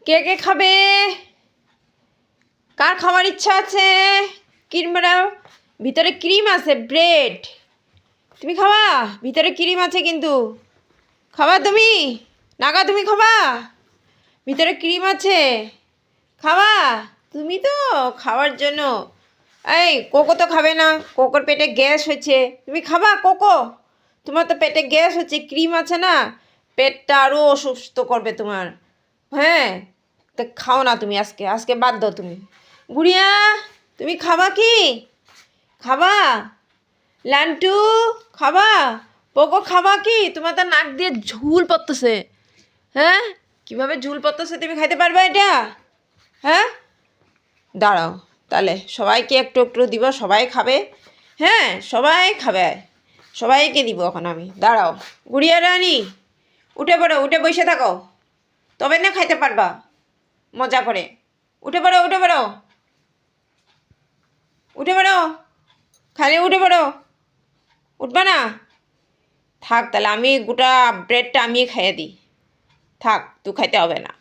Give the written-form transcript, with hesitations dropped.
কে কে খাবে? কার খাওয়ার ইচ্ছা আছে? ক্রিমরা ভিতরে ক্রিম আছে, ব্রেড। তুমি খাবা? ভিতরে ক্রিম আছে কিন্তু। খাবা তুমি? নাগা তুমি খাবা? ভিতরে ক্রিম আছে, খাবা? তুমি তো খাওয়ার জন্য এই কোকো তো খাবে না, কোকোর পেটে গ্যাস হয়েছে। তুমি খাবা কোকো? তোমার তো পেটে গ্যাস হচ্ছে, ক্রিম আছে না, পেটটা আরও অসুস্থ করবে তোমার। হ্যাঁ, তো খাও না তুমি, আজকে আজকে বাদ দাও তুমি। গুড়িয়া, তুমি খাবা কি? খাবা? লান্টু খাবা? পোকো খাবা কি? তোমার তো নাক দিয়ে ঝুল পড়তেছে। হ্যাঁ, কিভাবে ঝুল পড়তেছে? তুমি খাইতে পারবে এটা? হ্যাঁ, দাঁড়াও তাহলে সবাইকে একটু একটু দিব, সবাই খাবে। হ্যাঁ, সবাই খাবে, সবাইকে দিব এখন আমি। দাঁড়াও গুড়িয়া রানী, উঠে পড়ো, উঠে বসে থাকো, তবে না খাইতে পারবা মজা করে। উঠে পড়ো, উঠে পড়ো, উঠে পড়ো, খালি উঠে পড়ো। উঠবা না? থাক তাহলে আমি গোটা ব্রেডটা আমি খাইয়ে দিই। থাক, তুই খাইতে হবে না।